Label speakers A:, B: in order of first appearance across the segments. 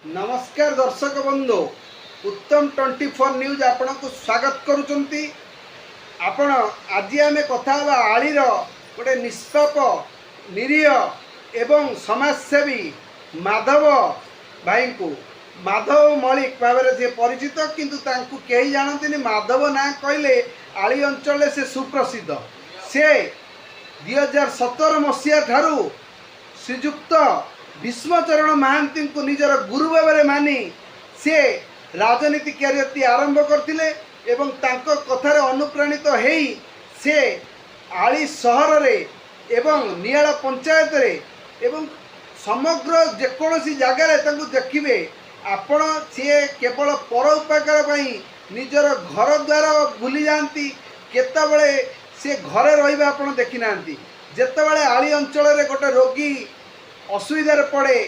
A: नमस्कार दर्शक बंधु उत्तम 24 न्यूज आपण को स्वागत करुचंती। आपण आज आम कथा आलीर गोटे निष्पाप निरीह एवं समाजसेवी माधव भाई को माधव मलिक भाव से परिचित किंतु तांकु कहीं जानते माधव ना कहले आली अंचल से सुप्रसिद्ध। से 2017 मसीहा ठारू श्रीजुक्त विश्वचरण महांती को निजर गुरु भाव मानी से राजनीति क्यारियर आरंभ करथिले एवं तांको कथार अनुप्राणित हेई से आली सहर रे एवं नियाला पंचायत रे एवं समग्र जेकोसी जगार देखिए आपण सी केवल पर उपकार निजर घर द्वार भूली जाती केतबले से घरे रहिबा आपण देखि नांती। जेतबले आली अंचल रे गोटे रोगी असुविधार पड़े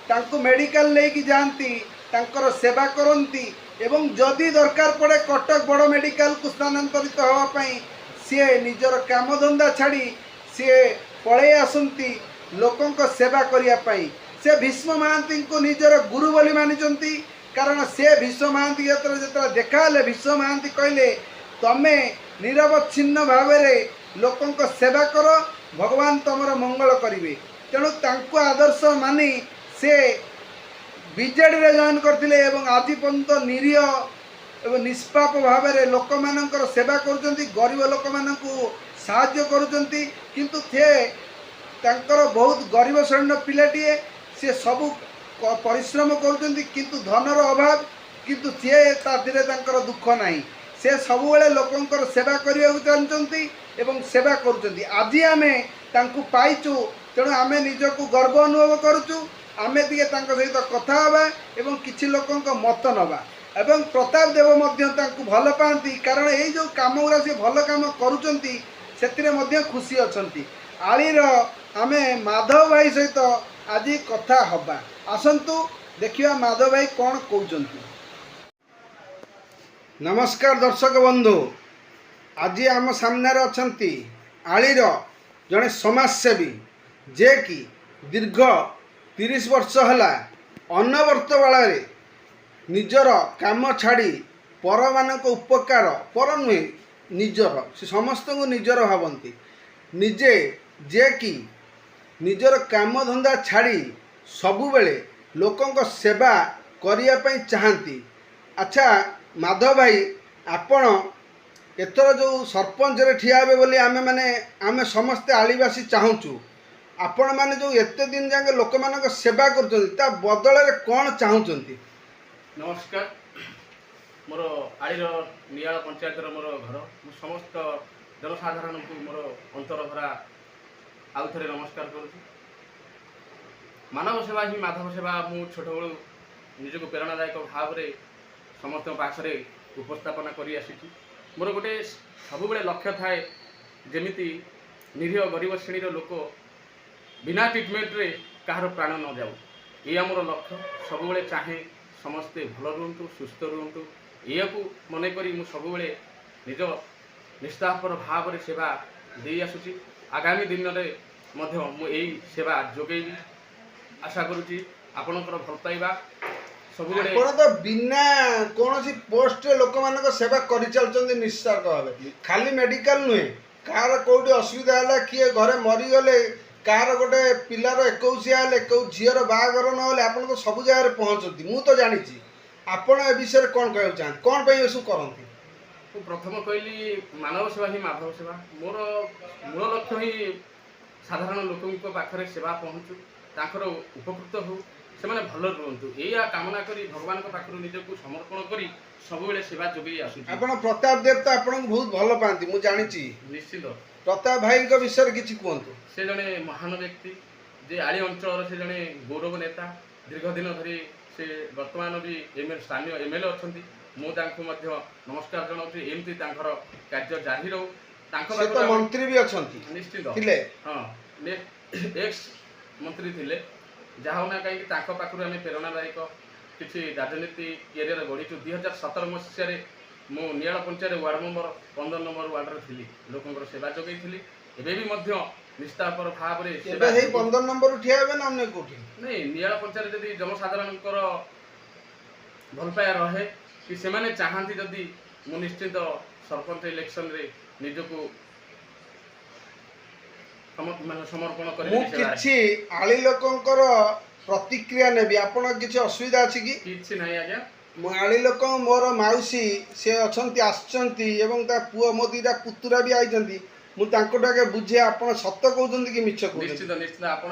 A: तांको मेडिकल लेके जाती तांकर सेवा करती एवं जदि दरकार पड़े कटक बड़ मेडिकल को स्थानांतरित होगापाई सी निजर काम धंदा छाड़ी सी पड़े आसती लोकों को सेवा करने से भीष्म महांती को निजर गुरु बोली मानिचंती। कारण से भीष्म महांती जो देखा भीष्म महांती कहले तमे निरवच्छिन्न भाव में लोकों को सेवा कर भगवान तुमर मंगल करिवे। तेणु तांको आदर्श मानी से बीजेडी रे जॉइन करथिले एवं आदि पर्यंत निरीह एवं निष्पाप भाव में लोक मानकर सेवा करुचंती गरीब लोक मानकु साहाय्य करुचंती। किंतु थे तांकर बहुत गरीब श्रेणी पिलाटीए से सबु परिश्रम करुचंती किंतु धनर अभाव किंतु थे तादिरे तांकर दुख नाही। से सबुबले लोकंकर सेवा करिया चाहते एवं सेवा करुचंती। आज आमे तांकु पाइचु तेणु आमे निजको गर्व अनुभव करुचु। आमे दिए तांको सहित कथा हवा एवं किछि लोकंको मत नवा एवं प्रताप देव मध्य तांकु भल पाती। कारण ये जो काम गुरा से भल काम करुचंती सेतिरे मध्य खुशी अछंती। आलीर आमे माधव भाई सहित आज कथा हवा आसंतु देखिया माधव भाई कौन कहउचंती। नमस्कार दर्शक बंधु आज आम सामने अछंती आलीर जड़े समाजसेवी जे कि दीर्घ 30 वर्ष है अनवर्त बेल निजर काम छाड़ी पर मान उपकार पर नुहे निजर से समस्त को निजर भावती निजे जे कि निजर काम धंदा छाड़ी सबुबले लोकों सेवा करने चाहती। अच्छा माधव भाई आपण एथर जो सरपंच रे ठिया हेबे बोली आमे माने आमे समस्ते आलीवासी चाहूचु आपण माने जो एते दिन जाके लोक मानक सेवा करछन्ती ता बदल रे कोन चाहूचन्ती।
B: नमस्कार मोर आलीर नियाला पंचायत मोर घर मु समस्त जनसाधारण को मोर अंतर भरा आउ थे नमस्कार करुँ। मानव सेवा ही माधव सेवा मु छोट बड़ू निजक प्रेरणादायक भाव में समस्त पाखे उपस्थापना करी आसी। मोर गोटे सब लक्ष्य थाए जमीती निरीह गरीब श्रेणी लोक बिना ट्रिटमेंट रे कहार प्राण न जाऊ ये आमर लक्ष्य। सब चाहे समस्ते भल रुहतु सुस्थ रुहतु या मन करी मु सब निज निष्ठापर भाव में सेवा दे आसुची। आगामी दिन में मु यही सेवा जोगेबी आशा करुच्ची आपणकर भल पाइबा सबुबले
A: तो बिना कौन सी पोस्ट लोक मानक सेवा कर चलते निस्सार्थ भाव खाली मेडिकल नुहे कार कौटी असुविधा है किए घरे मरीगले कार गोटे पिलार 21 झीर बाहागर ना आप तो सब जगह पहुँचती मु तो जानी आपण ए विषय कौन कह चाहते कौन पे सब करती।
B: प्रथम कहली मानव सेवा ही माधव सेवा मोर मूल लक्ष्य ही साधारण लोकों पाखे सेवा पहुँचू ताकर उपकृत हो से मैंने भल रुहतु या कामना करी भगवान पाखु निजक समर्पण करी सब सेवा जोगे आसुची।
A: आपण प्रताप देव तो आपन बहुत भल पाती मु जानी
B: निश्चित।
A: प्रताप भाई को विषय किसी कहतु।
B: से जड़े महान व्यक्ति जे आली अंचल से जड़े गौरव नेता दीर्घ दिन धरी से वर्तमान भी स्थानीय एमएलए अच्छा मुझे नमस्कार जनाऊँ एमती कार्य जारी रो
A: तो मंत्री भी अच्छा
B: निश्चित हाँ एक्स मंत्री थे जहाँ ना कहीं पाखु आम प्रेरणादायक किसी राजनीति कैरियर गढ़ीचु। 2017 मसीह मु नियाला panchayat ward number 15 number ward थी लोक सेवा जोगई थी एबे भी निष्ठापर भाव में
A: 15 नंबर ठिया ना नहीं नियाला
B: पंचायत जदि जनसाधारण ଭଲ ପାଇବା ରହେ କି ସେମାନେ ଚାହାନ୍ତି ଯଦି ମୁଁ ନିଶ୍ଚିତ ସରପଞ୍ଚ ଇଲେକ୍ସନରେ ନିଜକୁ ସମର୍ପଣ
A: ମୁଁ
B: କରିବି ସେବାରେ।
A: କିଛି ଆଳି ଲୋକଙ୍କର ପ୍ରତିକ୍ରିୟା ନେବି। ଆପଣ କିଛି ଅସୁବିଧା ଅଛି କି?
B: କିଛି ନାହିଁ ଆଜ୍ଞା।
A: ମୁଁ ଆଳି ଲୋକ, ମୋର ମାଉସୀ ସେ ଅଛନ୍ତି, ଆସିଛନ୍ତି ଏବଂ ତା ପୁଅ, ମୋ ଦୁଇଟା ପୁତୁରା ବି ଆଇଛନ୍ତି। ମୁଁ ତାଙ୍କଠୁ ଆଗେ ବୁଝେ ଆପଣ ସତ କହୁଛନ୍ତି କି ମିଛ କହୁଛନ୍ତି।
B: ନିଶ୍ଚିତ ନିଶ୍ଚିତ ଆପଣ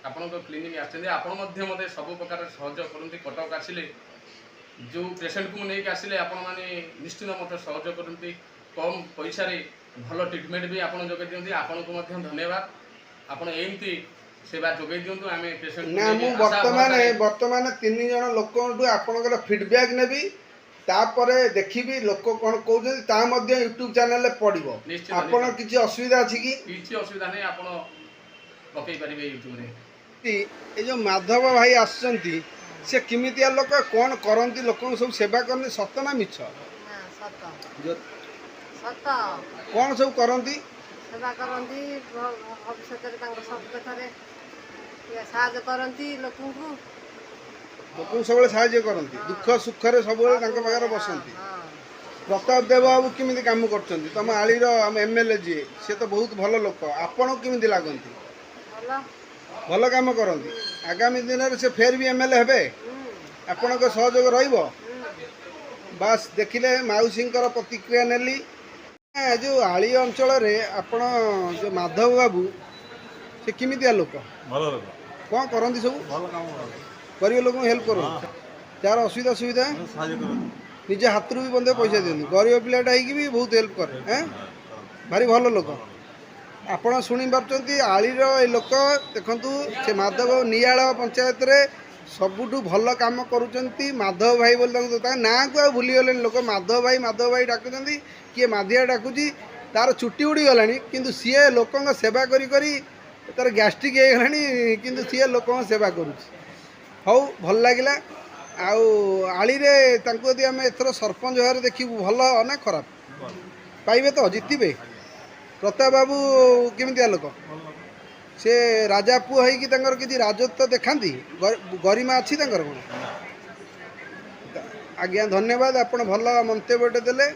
B: ଆପଣଙ୍କ କ୍ଲିନିକ୍ ଆସିଛନ୍ତି, ଆପଣ ମଧ୍ୟ ମୋତେ ସବୁ ପ୍ରକାର ସହଯୋଗ କରନ୍ତି। କଟକ ଆସିଲେ ଯେଉଁ ପେସେଣ୍ଟକୁ ମୁଁ ନେଇକି ଆସିଲେ ଆପଣମାନେ ନିଶ୍ଚିତ ମୋତେ ସହଯୋଗ କରନ୍ତି। କମ୍ ପଇସାରେ ଭଲ ଟ୍ରିଟମେଣ୍ଟ ବି ଆପଣ ଯୋଗାଇ ଦିଅନ୍ତି। ଆପଣଙ୍କୁ ମଧ୍ୟ ଧନ୍ୟବାଦ। ଆପଣ ଏମିତି ସେବା ଯୋଗାଇ ଦିଅନ୍ତୁ। ଆମେ ପେସେଣ୍ଟକୁ
A: ନା,
B: ନେଇକି
A: ମୁଁ
B: ଆଶା ଭରସାରେ
A: ବର୍ତ୍ତମାନ 3 ଜଣ ଲୋକଙ୍କଠୁ ଆପଣଙ୍କର ଫିଡ଼ବ୍ୟାକ୍ ନେବି, ତାପରେ ଦେଖିବି ଲୋକ କ'ଣ କହୁଛନ୍ତି, ତା ମଧ୍ୟ ୟୁଟ୍ୟୁବ୍ ଚ୍ୟାନେଲରେ ପଡ଼ିବ।
B: ନିଶ୍ଚିତ
A: ଆପଣ
B: ନିଶ୍ଚିତ
A: କିଛି ଅସୁବିଧା ଅଛି କି?
B: କିଛି ଅସୁବିଧା ନାହିଁ, ଆପଣ ପକେଇ ପାରିବେ ୟୁଟ୍ୟୁବରେ।
A: ଏ ଯେଉଁ ମାଧବ ଭାଇ ଆସୁଛନ୍ତି, ସେ କେମିତିଆ ଲୋକ, କ'ଣ କରନ୍ତି, ଲୋକଙ୍କୁ ସବୁ ସେବା କରନ୍ତି, ସତ ନା ମିଛ?
C: ନା ସତ
A: ଯୋ-
C: ସତ
A: କ'ଣ ସବୁ କରନ୍ତି?
C: ସେବା କରନ୍ତି, ଭବିଷ୍ୟତରେ ତାଙ୍କ ସବୁ କଥାରେ ସାହାଯ୍ୟ କରନ୍ତି ଲୋକଙ୍କୁ।
A: ଲୋକଙ୍କୁ ସବୁବେଳେ ସାହାଯ୍ୟ କରନ୍ତି, ଦୁଃଖ ସୁଖରେ ସବୁବେଳେ ତାଙ୍କ ପାଖରେ ବସନ୍ତି।
C: ହଁ।
A: ପ୍ରତାପ ଦେବ ବାବୁ କେମିତି କାମ କରୁଛନ୍ତି? ତମ ଆଳିର ଆମ MLA ଯିଏ, ସେ ତ ବହୁତ ଭଲ ଲୋକ। ଆପଣଙ୍କୁ କେମିତି ଲାଗନ୍ତି?
C: ଭଲ।
A: ଭଲ କାମ କରନ୍ତି। ଆଗାମୀ ଦିନରେ ସେ ଫେର ବି MLA ହେବେ? ଆପଣଙ୍କ ସହଯୋଗ ରହିବ? ବାସ୍, ଦେଖିଲେ ମାଉସୀଙ୍କର ପ୍ରତିକ୍ରିୟା ନେଲି। ଯେଉଁ ଆଳି ଅଞ୍ଚଳରେ ଆପଣ ଯେଉଁ ମାଧବ ବାବୁ, ସେ କେମିତିଆ ଲୋକ?
D: ଭଲ ଲୋକ,
A: କ'ଣ କରନ୍ତି ସବୁ?
D: ଭଲ କାମ କରନ୍ତି,
A: ଗରିବ ଲୋକଙ୍କୁ ହେଲ୍ପ କରନ୍ତି, ଯାହାର ଅସୁବିଧା ସୁବିଧା
D: ସାହାଯ୍ୟ କରନ୍ତି।
A: ନିଜ ହାତରୁ ବି ମଧ୍ୟ ପଇସା ଦିଅନ୍ତି। ଗରିବ ପିଲାଟା ହେଇକି ବି ବହୁତ ହେଲ୍ପ କରେ। ଭାରି ଭଲ ଲୋକ। ଆପଣ ଶୁଣିପାରୁଛନ୍ତି ଆଳିର ଏ ଲୋକ। ଦେଖନ୍ତୁ, ସେ ମାଧବ ନିଆଳ ପଞ୍ଚାୟତରେ ସବୁଠୁ ଭଲ କାମ କରୁଛନ୍ତି। ମାଧବ ଭାଇ ବୋଲି ତାଙ୍କ ନାଁକୁ ଆଉ ଭୁଲିଗଲେଣି ଲୋକ। ମାଧବ ଭାଇ ଡାକୁଛନ୍ତି। କିଏ ମାଧିଆ ଡାକୁଛି, ତାର ଚୁଟି ଉଡ଼ିଗଲାଣି, କିନ୍ତୁ ସିଏ ଲୋକଙ୍କ ସେବା କରି କରି ତାର ଗ୍ୟାଷ୍ଟ୍ରିକ୍ ହେଇଗଲାଣି, କିନ୍ତୁ ସିଏ ଲୋକଙ୍କ ସେବା କରୁଛି। ହଉ, ଭଲ ଲାଗିଲା। ଆଉ ଆଳିରେ ତାଙ୍କୁ ଯଦି ଆମେ ଏଥର ସରପଞ୍ଚ ଭାବରେ ଦେଖିବୁ, ଭଲ ନା ଖରାପ? ପାଇବେ ତ, ଜିତିବେ? ପ୍ରତାପ ବାବୁ କେମିତିଆ ଲୋକ? ସେ ରାଜା ପୁଅ ହେଇକି ତାଙ୍କର କିଛି ରାଜତ୍ୱ ଦେଖାନ୍ତି? ଗରିମା ଅଛି ତାଙ୍କର କ'ଣ? ଆଜ୍ଞା, ଧନ୍ୟବାଦ। ଆପଣ ଭଲ ମନ୍ତବ୍ୟଟେ ଦେଲେ।